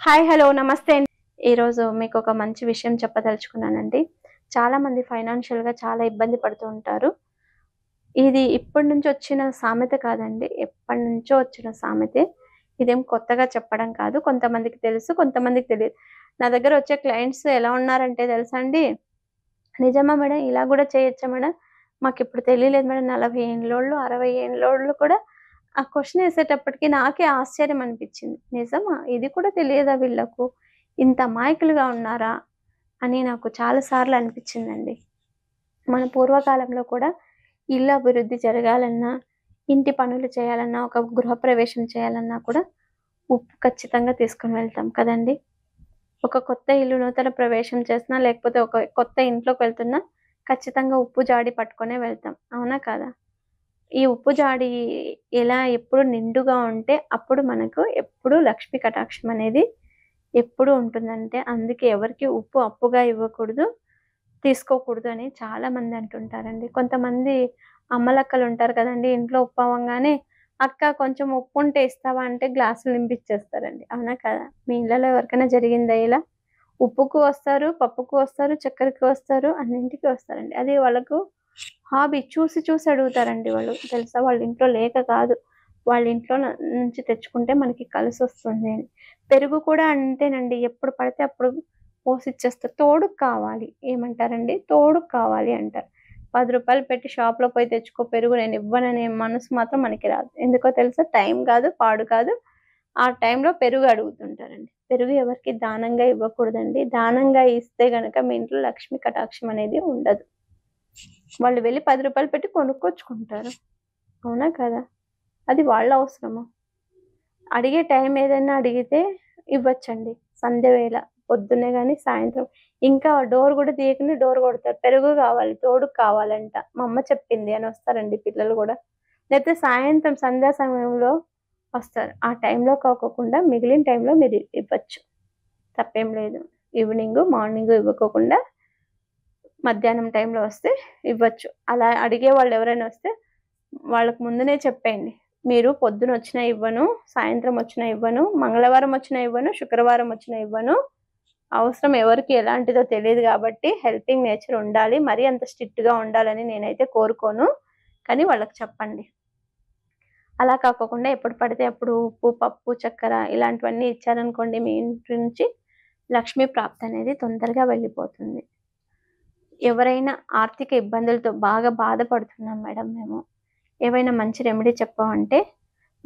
Hi hello నమస్తే అండి. ఈరోజు మీకు ఒక మంచి విషయం చెప్పదలుచుకున్నానండి. చాలామంది ఫైనాన్షియల్‌గా చాలా ఇబ్బంది పడుతూ ఉంటారు. ఇది ఇప్పటి నుంచి వచ్చిన సామెత కాదండి. ఎప్పటినుంచో వచ్చిన సామెతే. ఇదేం కొత్తగా చెప్పడం కాదు. కొంతమందికి తెలుసు, కొంతమందికి తెలీదు. నా దగ్గర వచ్చే క్లయింట్స్ ఎలా ఉన్నారంటే తెలుసా అండి, నిజమా మేడం ఇలా గూడా చేయొచ్చా మేడం? మాకిప్పుడు తెలియలేదు మేడం. 40 ఏండ్లోళ్ళు, 60 ఏండ్లోళ్ళు కూడా ఆ క్వెషన్ ఏసేటప్పటికి నాకే ఆశ్చర్యం అనిపిచ్చింది. నిజమా? ఇది కూడా తెలియదా వీళ్ళకు? ఇంత అమాయకులుగా ఉన్నారా? అని నాకు చాలా సార్లు అనిపిచ్చిందండి. మన పూర్వకాలంలో కూడా ఇల్లు అభివృద్ధి జరగాలన్నా, ఇంటి పనులు చేయాలన్నా, ఒక గృహప్రవేశం చేయాలన్నా కూడా ఉప్పు ఖచ్చితంగా తీసుకొని వెళ్తాం కదండీ! ఒక కొత్త ఇల్లు నూతన ప్రవేశం చేసినా, లేకపోతే ఒక కొత్త ఇంట్లోకి వెళ్తున్నా ఖచ్చితంగా ఉప్పు జాడి పట్టుకొనే వెళ్తాం. అవునా కాదా? ఈ ఉప్పు జాడి ఎలా ఎప్పుడు నిండుగా ఉంటే అప్పుడు మనకు ఎప్పుడు లక్ష్మీ కటాక్షం అనేది ఎప్పుడు ఉంటుందంటే, అందుకే ఎవరికీ ఉప్పు అప్పుగా ఇవ్వకూడదు, తీసుకోకూడదు అని చాలామంది అంటుంటారండి. కొంతమంది అమ్మలక్కలు ఉంటారు కదండీ! ఇంట్లో ఉప్పు అవ్వంగానే, "అక్క కొంచెం ఉప్పు ఉంటే ఇస్తావా?" అంటే గ్లాసులు నింపిచ్చేస్తారండి. అవునా కాదా? మీ ఇళ్ళలో ఎవరికైనా జరిగిందా ఇలా? ఉప్పుకు వస్తారు, పప్పుకు వస్తారు, చక్కెరకి వస్తారు, అన్నింటికి వస్తారండి. అది వాళ్ళకు హాబీ. చూసి చూసి అడుగుతారండి వాళ్ళు. తెలుసా? వాళ్ళ ఇంట్లో లేక కాదు. వాళ్ళ ఇంట్లో నుంచి తెచ్చుకుంటే మనకి కలిసొస్తుంది అని. పెరుగు కూడా అంతేనండి. ఎప్పుడు పడితే అప్పుడు పోసిచ్చేస్తారు. తోడుకు కావాలి. ఏమంటారండి? తోడుకు కావాలి అంటారు. రూ. 10 పెట్టి షాప్‌లో పోయి తెచ్చుకో పెరుగు నేనివ్వననే మనసు మాత్రం మనకి రాదు. ఎందుకో తెలుసా? టైం కాదు, పాడు కాదు. ఆ టైంలో పెరుగు అడుగుతుంటారండి. పెరుగు ఎవరికీ దానంగా ఇవ్వకూడదండి. దానంగా ఇస్తే గనక మీ ఇంట్లో లక్ష్మీ కటాక్షం అనేది ఉండదు. వాళ్ళు వెళ్లి రూ. 10 పెట్టి కొనుక్కొచ్చుకుంటారు. అవునా కదా? అది వాళ్ళ అవసరము. అడిగే టైం ఏదైనా అడిగితే ఇవ్వచ్చండి. సంధ్య వేళ పొద్దున్నే గాని, సాయంత్రం. ఇంకా డోర్ గూడా తీయకనే డోర్ కొడతారు. పెరుగు కావాలి, తోడుకు కావాలంట. మా అమ్మ చెప్పింది అని వస్తారండి పిల్లలు గూడా. లేకపోతే సాయంత్రం సంధ్యా సమయంలో వస్తారు. ఆ టైంలో కాకోకుండా మిగిలిన టైంలో మీరు ఇవ్వచ్చు. తప్పేం లేదు. మార్నింగు ఇవ్వకోకుండా మధ్యాహ్నం టైంలో వస్తే ఇవ్వచ్చు. అలా అడిగే వాళ్ళెవరైనా వస్తే వాళ్ళకి ముందునే చెప్పేయండి. మీరు పొద్దునొచ్చినా ఇవ్వను, సాయంత్రం వచ్చినా ఇవ్వను, మంగళవారం వచ్చినా ఇవ్వను, శుక్రవారం వచ్చినా ఇవ్వను. అవసరం ఎవరికి ఎలాంటిదో తెలీదు గాబట్టి హెల్పింగ్ నేచర్ ఉండాలి. మరీ అంత స్ట్రిక్ట్‌గా ఉండాలని నేనైతే కోరుకోను. కానీ వాళ్ళకి చెప్పండి. అలా కాకోకుండా ఎప్పుడు పడితే అప్పుడు ఉప్పు, పప్పు, చక్కెర ఇలాంటివన్నీ ఇచ్చారనుకోండి మీ ఇంటి నుంచి లక్ష్మీ ప్రాప్తి అనేది తొందరగా వెళ్ళిపోతుంది. ఎవరైనా ఆర్థిక ఇబ్బందులతో బాగా బాధపడుతున్నాం మేడం మేము. ఏవైనా మంచి రెమెడీ చెప్పావంటే,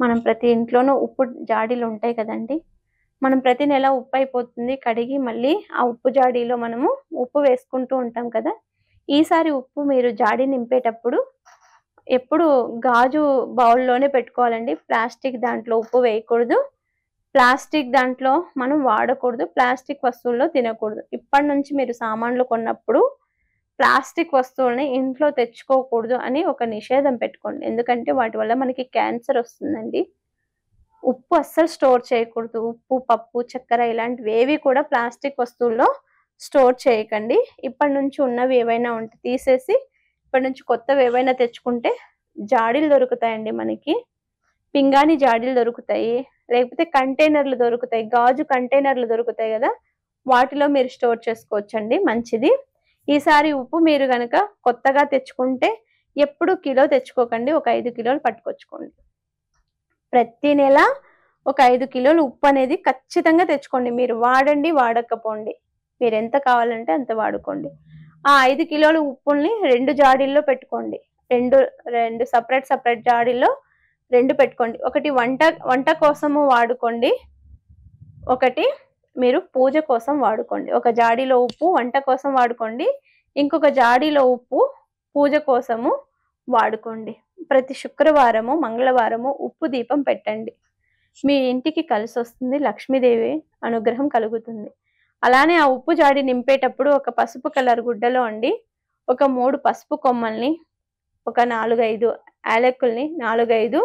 మనం ప్రతి ఇంట్లోనూ ఉప్పు జాడీలుంటాయి కదండీ! మనం ప్రతి నెల ఉప్పయిపోతుంది. కడిగి మళ్ళీ ఆ ఉప్పు జాడీలో మనము ఉప్పు వేసుకుంటూ ఉంటాం కదా! ఈసారి ఉప్పు మీరు జాడీ నింపేటప్పుడు ఎప్పుడు గాజు బౌల్‌లోనే పెట్టుకోవాలండి. ప్లాస్టిక్ దాంట్లో ఉప్పు వేయకూడదు. ప్లాస్టిక్ దాంట్లో మనం వాడకూడదు. ప్లాస్టిక్ వస్తువుల్లో తినకూడదు. ఇప్పటినుంచి మీరు సామాన్లు కొన్నప్పుడు ప్లాస్టిక్ వస్తువుల్ని ఇంట్లో తెచ్చుకోకూడదు అని ఒక నిషేధం పెట్టుకోండి. ఎందుకంటే వాటి వల్ల మనకి క్యాన్సర్ వస్తుందండి. ఉప్పు అస్సలు స్టోర్ చేయకూడదు. ఉప్పు, పప్పు, చక్కెర ఇలాంటివేవి కూడా ప్లాస్టిక్ వస్తువుల్లో స్టోర్ చేయకండి. ఇప్పటి నుంచి ఉన్నవి ఏవైనా ఉంటే తీసేసి, ఇప్పటి నుంచి కొత్తవేవైనా తెచ్చుకుంటే జాడీలు దొరుకుతాయండి మనకి. పింగాణీ జాడీలు దొరుకుతాయి. లేకపోతే కంటైనర్‌లు దొరుకుతాయి. గాజు కంటైనర్‌లు దొరుకుతాయి గదా! వాటిలో మీరు స్టోర్ చేసుకోవచ్చండి. మంచిది. ఈసారి ఉప్పు మీరు గనక కొత్తగా తెచ్చుకుంటే ఎప్పుడు కిలో తెచ్చుకోకండి. ఒక 5 కిలోలు పట్టుకొచ్చుకోండి. ప్రతి నెల ఒక 5 కిలోలు ఉప్పనేది ఖచ్చితంగా తెచ్చుకోండి. మీరు వాడండి, వాడకపోండి. మీరెంత కావాలంటే అంత వాడుకోండి. ఆ 5 కిలోల ఉప్పుల్ని 2 జాడీల్లో పెట్టుకోండి. 2 సెపరేట్ జాడీల్లో 2 పెట్టుకోండి. ఒకటి వంట కోసము వాడుకోండి. ఒకటి మీరు పూజ కోసం వాడుకోండి. ఒక జాడీలో ఉప్పు వంట కోసం వాడుకోండి. ఇంకొక జాడీలో ఉప్పు పూజ కోసము వాడుకోండి. ప్రతి శుక్రవారము, మంగళవారము ఉప్పు దీపం పెట్టండి. మీ ఇంటికి కలిసొస్తుంది. లక్ష్మీదేవి అనుగ్రహం కలుగుతుంది. అలానే ఆ ఉప్పు జాడి నింపేటప్పుడు ఒక పసుపు కలర్ గుడ్డలో అండి ఒక 3 పసుపు కొమ్మల్ని, ఒక 4, 5 యాలకుల్ని, 4, 5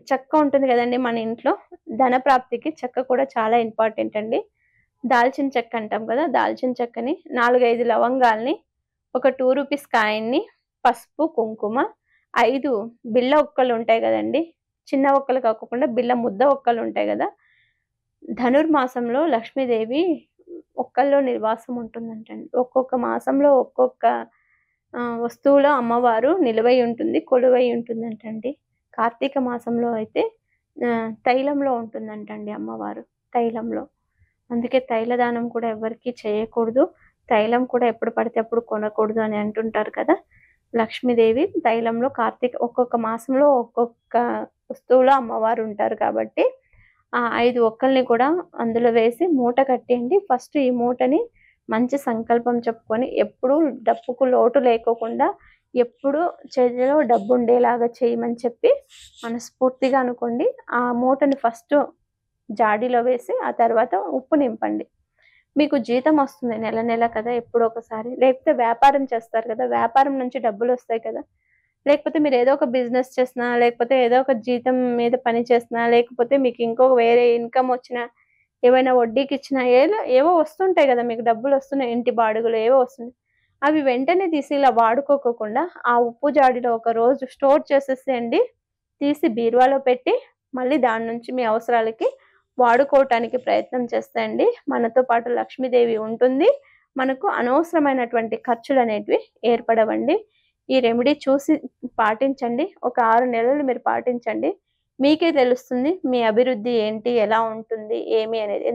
చెక్క ఉంటుంది గదండీ మన ఇంట్లో. ధనప్రాప్తికి చెక్క కూడా చాలా ఇంపార్టెంట్ అండి. దాల్చిన చెక్క అంటాం గదా! దాల్చిన చెక్కని, 4, 5 లవంగాల్ని, ఒక రూ. 2 కాయిన్‌ని, పసుపు, కుంకుమ, 5 బిళ్ళ ఒక్కలుంటాయి గదండీ! చిన్న ఒక్కలు కాకోకుండా బిళ్ళ ముద్ద ఒక్కలుంటాయి గదా! ధనుర్మాసంలో లక్ష్మీదేవి ఒక్కల్లో నివాసం ఉంటుందంటండి. ఒక్కొక్క మాసంలో ఒక్కొక్క వస్తువులో అమ్మవారు నిలువై ఉంటుంది, కొలువై ఉంటుందంటండి. కార్తీక మాసంలో అయితే తైలంలో ఉంటుందంటండి అమ్మవారు. తైలంలో. అందుకే తైలదానం కూడా ఎవ్వరికీ చేయకూడదు. తైలం కూడా ఎప్పుడు పడితే అప్పుడు కొనకూడదు అని అంటుంటారు కదా! లక్ష్మీదేవి తైలంలో ఒక్కొక్క మాసంలో ఒక్కొక్క వస్తువులో అమ్మవారు ఉంటారు కాబట్టి, ఆ 5 ఒక్కల్ని కూడా అందులో వేసి మూట కట్టేయండి. ఫస్ట్ ఈ మూటని మంచి సంకల్పం చెప్పుకొని ఎప్పుడూ డబ్బుకు లోటు లేకోకుండా ఎప్పుడూ చేతిలో డబ్బుండేలాగా చేయమని చెప్పి మనస్ఫూర్తిగా అనుకోండి. ఆ మూటని ఫస్ట్ జాడీలో వేసి ఆ తర్వాత ఉప్పు నింపండి. మీకు జీతం వస్తుంది నెల నెల కదా! ఎప్పుడో ఒకసారి. లేకపోతే వ్యాపారం చేస్తారు కదా! వ్యాపారం నుంచి డబ్బులొస్తాయి కదా! లేకపోతే మీరు ఏదో ఒక బిజినెస్ చేసినా, లేకపోతే ఏదో ఒక జీతం మీద పని చేసినా, లేకపోతే మీకు ఇంకో వేరే ఇన్‌కమ్ వచ్చినా, ఏవైనా వడ్డీకిచ్చినా ఏవో వస్తుంటాయి గదా! మీకు డబ్బులొస్తున్నాయి. ఇంటి బాడుగలు ఏవో వస్తున్నాయి. అవి వెంటనే తీసి ఇలా వాడుకోకోకుండా ఆ ఉప్పు జాడీలో ఒక రోజు స్టోర్ చేసేసేయండి. తీసి బీరువాలో పెట్టి మళ్ళీ దాని నుంచి మీ అవసరాలకి వాడుకోవటానికి ప్రయత్నం చేస్తే అండి, మనతో పాటు లక్ష్మీదేవి ఉంటుంది. మనకు అనవసరమైనటువంటి ఖర్చులనేటివి ఏర్పడవండి. ఈ రెమెడీ చూసి పాటించండి. ఒక 6 నెలలు మీరు పాటించండి. మీకే తెలుస్తుంది మీ అభివృద్ధి ఏంటి? ఎలా ఉంటుంది? ఏమి అనేది.